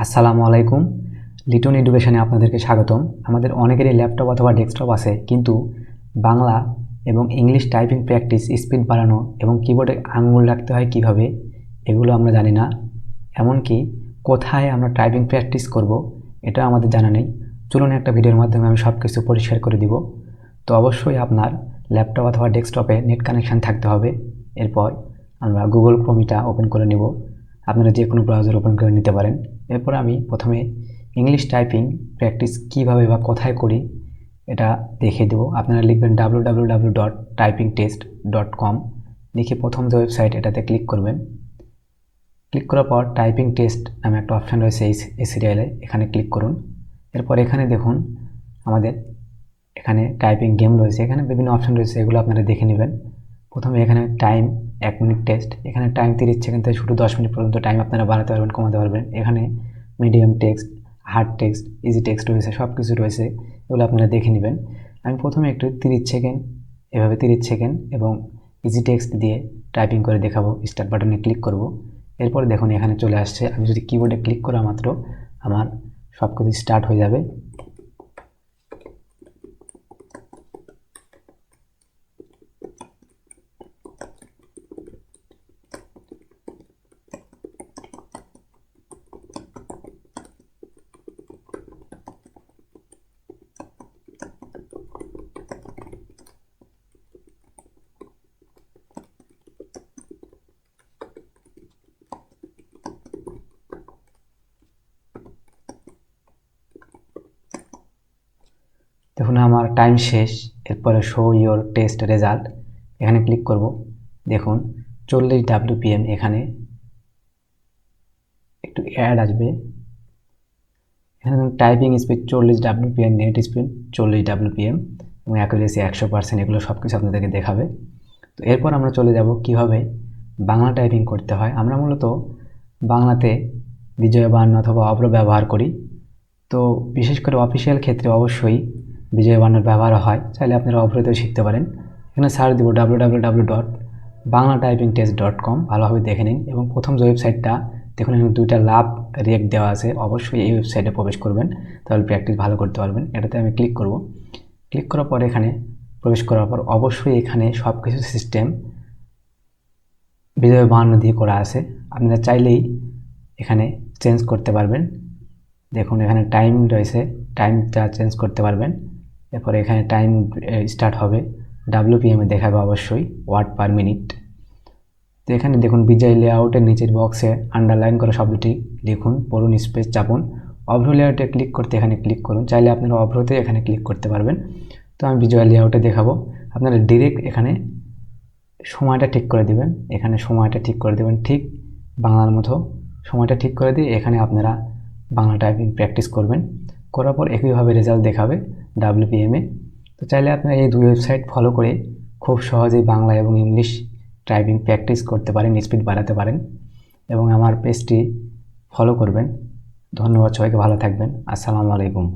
আসসালামু আলাইকুম। লিটন এডুকেশনে আপনাদেরকে স্বাগতম। আমাদের অনেকেরই ল্যাপটপ অথবা ডেস্কটপ আছে, কিন্তু বাংলা এবং ইংলিশ টাইপিং প্র্যাকটিস স্পিড বাড়ানো এবং কিবোর্ডে আঙুল রাখতে হয় কিভাবে, এগুলো আমরা জানি না। এমনকি কোথায় আমরা টাইপিং প্র্যাকটিস করব, এটা আমাদের জানা নেই। চলুন একটা ভিডিওর মাধ্যমে আমি সব কিছু পরিষ্কার করে দিব। তো অবশ্যই আপনার ল্যাপটপ অথবা ডেস্কটপে নেট কানেকশান থাকতে হবে। এরপর আমরা গুগল ক্রোমটা ওপেন করে নেব। আপনারা যে কোনো ব্রাউজার ওপেন করে নিতে পারেন। এরপর আমি প্রথমে ইংলিশ টাইপিং প্র্যাকটিস কীভাবে বা কোথায় করি এটা দেখিয়ে দেবো। আপনারা লিখবেন www.typingtest.com, লিখে প্রথম যে ওয়েবসাইট এটাতে ক্লিক করবেন। ক্লিক করার পর টাইপিং টেস্ট নামে একটা অপশান রয়েছে এই সিরিয়ালে, এখানে ক্লিক করুন। এরপর এখানে দেখুন আমাদের এখানে টাইপিং গেম রয়েছে, এখানে বিভিন্ন অপশান রয়েছে, এগুলো আপনারা দেখে নেবেন। প্রথমে এখানে টাইম 1 মিনিট টেস্ট, এখানে টাইম 30 সেকেন্ড থেকে শুরু 10 মিনিট পর্যন্ত টাইম আপনারা বাড়াতে পারবেন, কমাতে পারবেন। এখানে medium text, hard text, easy text রয়েছে, সব কিছু রয়েছে, এগুলো আপনারা দেখে নেবেন। আমি প্রথমে একটু 30 সেকেন্ড, এভাবে 30 সেকেন্ড এবং ইজি টেক্সট দিয়ে টাইপিং করে দেখাবো। স্টার্ট বাটনে ক্লিক করব। এরপর দেখুন এখানে চলে আসছে। আমি যদি কিবোর্ডে ক্লিক করা মাত্র আমার সব কিছু স্টার্ট হয়ে যাবে। দেখুন আমার টাইম শেষ। এরপরে শো ইয়োর টেস্ট রেজাল্ট, এখানে ক্লিক করব। দেখুন 40 WPM, এখানে একটু অ্যাড আসবে। এখানে দেখুন typing speed 40 WPM, net speed 40 WPM এবং অ্যাকুরেসি 100%, এগুলো সব কিছু আপনাদেরকে দেখাবে। তো এরপর আমরা চলে যাব কিভাবে বাংলা টাইপিং করতে হয়। আমরা মূলত বাংলাতে বিজয় বাহান্ন অথবা অভ্র ব্যবহার করি। তো বিশেষ করে অফিসিয়াল ক্ষেত্রে অবশ্যই বিজয় বাহান্নর ব্যবহার হয়, চাইলে আপনারা অভ্রতেও শিখতে পারেন। এখানে সার্চ দেবো www.banglatipingtest.com, ভালোভাবে দেখে নিন। এবং প্রথম যে ওয়েবসাইটটা দেখুন এখানে 2টা লাভ রেক দেওয়া আছে, অবশ্যই এই ওয়েবসাইটে প্রবেশ করবেন, তাহলে প্র্যাকটিস ভালো করতে পারবেন। এটাতে আমি ক্লিক করব। ক্লিক করার পর এখানে প্রবেশ করার পর অবশ্যই এখানে সব কিছু সিস্টেম বিজয় বাহান্ন দিয়ে করা আছে, আপনারা চাইলেই এখানে চেঞ্জ করতে পারবেন। দেখুন এখানে টাইম রয়েছে, টাইমটা চেঞ্জ করতে পারবেন। এরপরে এখানে টাইম স্টার্ট হবে, WPM-এ দেখাবে অবশ্যই, ওয়ার্ড পার মিনিট। তো এখানে দেখুন বিজয় লেআউটের নিচের বক্সে আন্ডারলাইন করা শব্দটি লিখুন, পড়ুন, স্পেস চাপুন। অভ্র লেআউটে ক্লিক করতে এখানে ক্লিক করুন, চাইলে আপনারা অভ্রতে এখানে ক্লিক করতে পারবেন। তো আমি বিজয় লেআউটে দেখাবো। আপনারা ডিরেক্ট এখানে সময়টা ঠিক করে দিবেন, এখানে সময়টা ঠিক করে দেবেন ঠিক বাংলার মতো। সময়টা ঠিক করে দিয়ে এখানে আপনারা বাংলা টাইপিং প্র্যাকটিস করবেন। করার পর একইভাবে রেজাল্ট দেখাবে WPM-এ। তো চাইলে আপনারা এই 2 ওয়েবসাইট ফলো করে খুব সহজেই বাংলা এবং ইংলিশ টাইপিং প্র্যাকটিস করতে পারেন, স্পিড বাড়াতে পারেন এবং আমার পেজটি ফলো করবেন। ধন্যবাদ, সবাইকে ভালো থাকবেন। আসসালামু আলাইকুম।